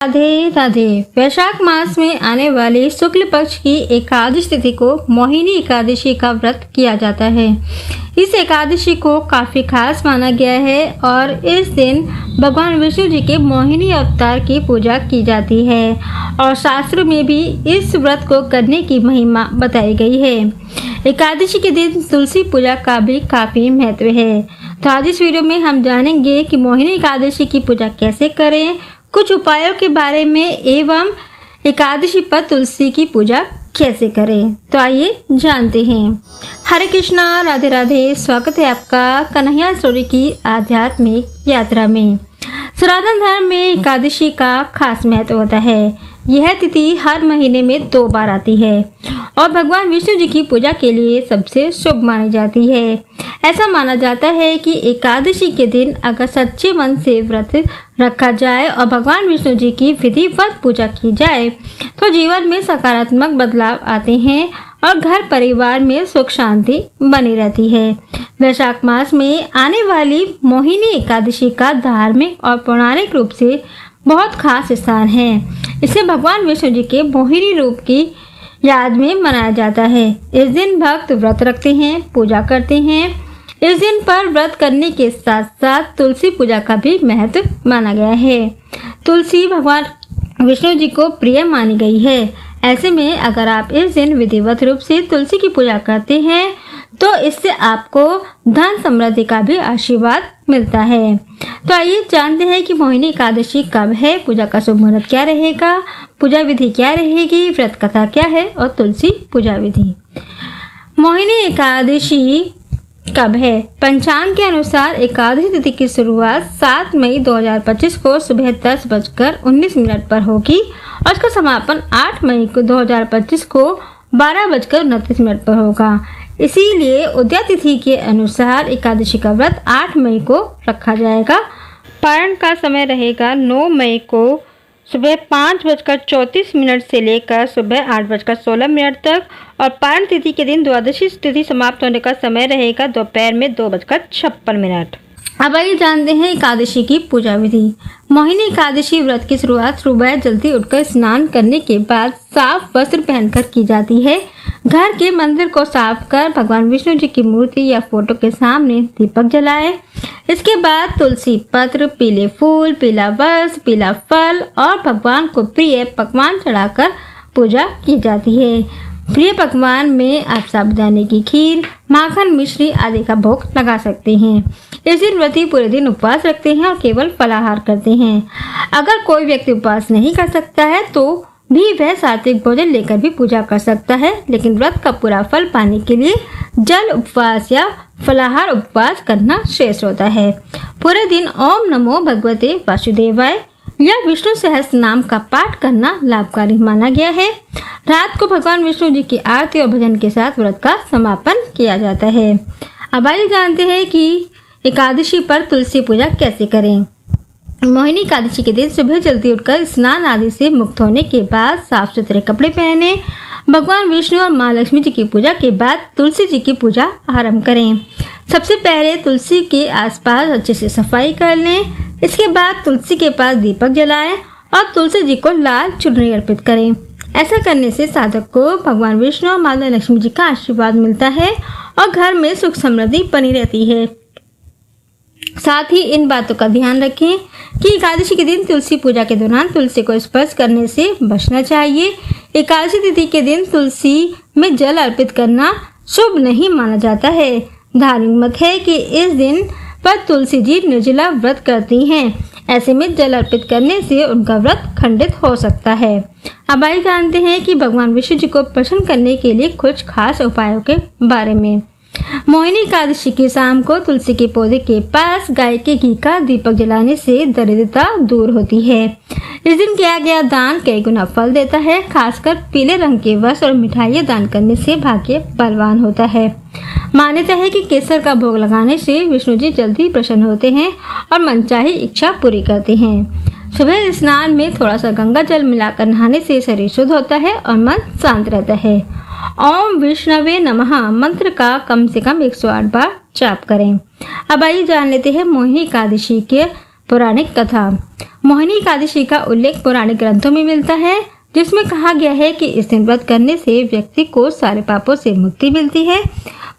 राधे राधे। वैशाख मास में आने वाली शुक्ल पक्ष की एकादशी तिथि को मोहिनी एकादशी का व्रत किया जाता है। इस एकादशी को काफी खास माना गया है और इस दिन भगवान विष्णु जी के मोहिनी अवतार की पूजा की जाती है और शास्त्रों में भी इस व्रत को करने की महिमा बताई गई है। एकादशी के दिन तुलसी पूजा का भी काफी महत्व है। तो आज इस वीडियो में हम जानेंगे कि मोहिनी एकादशी की पूजा कैसे करें, कुछ उपायों के बारे में एवं एकादशी पर तुलसी की पूजा कैसे करें। तो आइए जानते हैं। हरे कृष्णा, राधे राधे। स्वागत है आपका कन्हैया स्टोरी की आध्यात्मिक यात्रा में। सनातन धर्म में एकादशी का खास महत्व होता है। यह तिथि हर महीने में 2 बार आती है और भगवान विष्णु जी की पूजा के लिए सबसे शुभ मानी जाती है। ऐसा माना जाता है कि एकादशी के दिन अगर सच्चे मन से व्रत रखा जाए और भगवान विष्णु जी की विधिवत पूजा की जाए तो जीवन में सकारात्मक बदलाव आते हैं और घर परिवार में सुख शांति बनी रहती है। वैशाख मास में आने वाली मोहिनी एकादशी का धार्मिक और पौराणिक रूप से बहुत खास स्थान है। इसे भगवान विष्णु जी के मोहिनी रूप की याद में मनाया जाता है। इस दिन भक्त व्रत रखते हैं, पूजा करते हैं। इस दिन पर व्रत करने के साथ साथ तुलसी पूजा का भी महत्व माना गया है। तुलसी भगवान विष्णु जी को प्रिय मानी गई है। ऐसे में अगर आप इस दिन विधिवत रूप से तुलसी की पूजा करते हैं तो इससे आपको धन समृद्धि का भी आशीर्वाद मिलता है। तो आइए जानते हैं कि मोहिनी एकादशी कब है, पूजा का शुभ मुहूर्त क्या रहेगा, पूजा विधि क्या रहेगी, व्रत कथा क्या है और तुलसी पूजा विधि। मोहिनी एकादशी कब है? पंचांग के अनुसार एकादशी तिथि की शुरुआत 7 मई 2025 को सुबह 10:19 पर होगी और उसका समापन 8 मई को 2025 को 12:29 पर होगा। इसीलिए उदया तिथि के अनुसार एकादशी का व्रत 8 मई को रखा जाएगा। पारण का समय रहेगा 9 मई को सुबह 5:34 से लेकर सुबह 8:16 तक और पारण तिथि के दिन द्वादशी तिथि समाप्त होने का समय रहेगा दोपहर में 2:56। अब आइए जानते हैं एकादशी की पूजा विधि। मोहिनी एकादशी व्रत की शुरुआत सुबह जल्दी उठकर स्नान करने के बाद साफ वस्त्र पहनकर की जाती है। घर के मंदिर को साफ कर भगवान विष्णु जी की मूर्ति या फोटो के सामने दीपक जलाएं। इसके बाद तुलसी पत्र, पीले फूल, पीला वस्त्र, पीला फल और भगवान को प्रिय पकवान चढ़ाकर पूजा की जाती है। प्रिय पकवान में आप साबूदाने की खीर, माखन, मिश्री आदि का भोग लगा सकते हैं। इस दिन व्रती पूरे दिन उपवास रखते हैं और केवल फलाहार करते हैं। अगर कोई व्यक्ति उपवास नहीं कर सकता है तो भी वह सात्विक भोजन लेकर भी पूजा कर सकता है, लेकिन व्रत का पूरा फल पाने के लिए जल उपवास या फलाहार उपवास करना श्रेष्ठ होता है। पूरे दिन ओम नमो भगवते वासुदेवाय या विष्णु सहस्त्र नाम का पाठ करना लाभकारी माना गया है। रात को भगवान विष्णु जी की आरती और भजन के साथ व्रत का समापन किया जाता है। अब आइए जानते हैं कि एकादशी पर तुलसी पूजा कैसे करें। मोहिनी एकादशी के दिन सुबह जल्दी उठकर स्नान आदि से मुक्त होने के बाद साफ सुथरे कपड़े पहने भगवान विष्णु और माँ लक्ष्मी जी की पूजा के बाद तुलसी जी की पूजा आरंभ करें। सबसे पहले तुलसी के आसपास अच्छे से सफाई कर लें। इसके बाद तुलसी के पास दीपक जलाएं और तुलसी जी को लाल चुनरी अर्पित करें। ऐसा करने से साधक को भगवान विष्णु और माता लक्ष्मी जी का आशीर्वाद मिलता है और घर में सुख समृद्धि बनी रहती है। साथ ही इन बातों का ध्यान रखें कि एकादशी के दिन तुलसी पूजा के दौरान तुलसी को स्पर्श करने से बचना चाहिए। एकादशी तिथि के दिन तुलसी में जल अर्पित करना शुभ नहीं माना जाता है। धार्मिक मत है कि इस दिन पर तुलसी जी निर्जला व्रत करती हैं। ऐसे में जल अर्पित करने से उनका व्रत खंडित हो सकता है। अब आइए जानते हैं कि भगवान विष्णु जी को प्रसन्न करने के लिए कुछ खास उपायों के बारे में। मोहिनी एकादशी की शाम को तुलसी के पौधे के पास गाय के घी का दीपक जलाने से दरिद्रता दूर होती है। इस दिन किया गया दान कई गुना फल देता है। खासकर पीले रंग के वस्त्र और मिठाइयाँ दान करने से भाग्य बलवान होता है। मान्यता है कि केसर का भोग लगाने से विष्णु जी जल्दी प्रसन्न होते हैं और मनचाही इच्छा पूरी करते हैं। सुबह स्नान में थोड़ा सा गंगा जल मिलाकर नहाने से शरीर शुद्ध होता है और मन शांत रहता है। ओम विष्णवे नमः मंत्र का कम से कम 108 बार जाप करें। अब आइए जान लेते हैं मोहिनी एकादशी के पौराणिक कथा। मोहिनी एकादशी का उल्लेख पौराणिक ग्रंथों में मिलता है, जिसमें कहा गया है कि इस दिन व्रत करने से व्यक्ति को सारे पापों से मुक्ति मिलती है।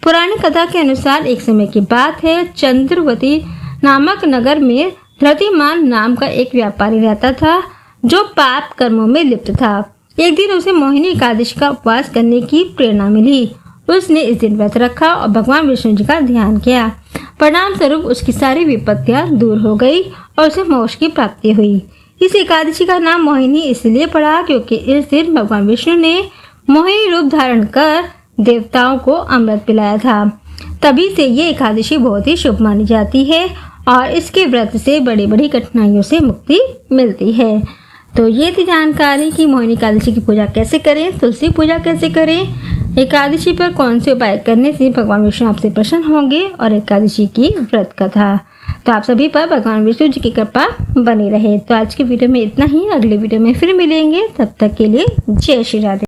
पौराणिक कथा के अनुसार एक समय की बात है, चंद्रवती नामक नगर में धृतिमान नाम का एक व्यापारी रहता था, जो पाप कर्मों में लिप्त था। एक दिन उसे मोहिनी एकादशी का उपवास करने की प्रेरणा मिली। उसने इस दिन व्रत रखा और भगवान विष्णु जी का ध्यान किया। परिणाम स्वरूप उसकी सारी विपत्तियां दूर हो गई और उसे मोक्ष की प्राप्ति हुई। इस एकादशी का नाम मोहिनी इसलिए पड़ा क्योंकि इस दिन भगवान विष्णु ने मोहिनी रूप धारण कर देवताओं को अमृत पिलाया था। तभी से ये एकादशी बहुत ही शुभ मानी जाती है और इसके व्रत से बड़ी बड़ी कठिनाइयों से मुक्ति मिलती है। तो ये थी जानकारी कि मोहिनी एकादशी की पूजा कैसे करें, तुलसी पूजा कैसे करें, एकादशी पर कौन से उपाय करने से भगवान विष्णु आपसे प्रसन्न होंगे और एकादशी की व्रत कथा। तो आप सभी पर भगवान विष्णु जी की कृपा बनी रहे। तो आज की वीडियो में इतना ही, अगले वीडियो में फिर मिलेंगे, तब तक के लिए जय श्री राधे।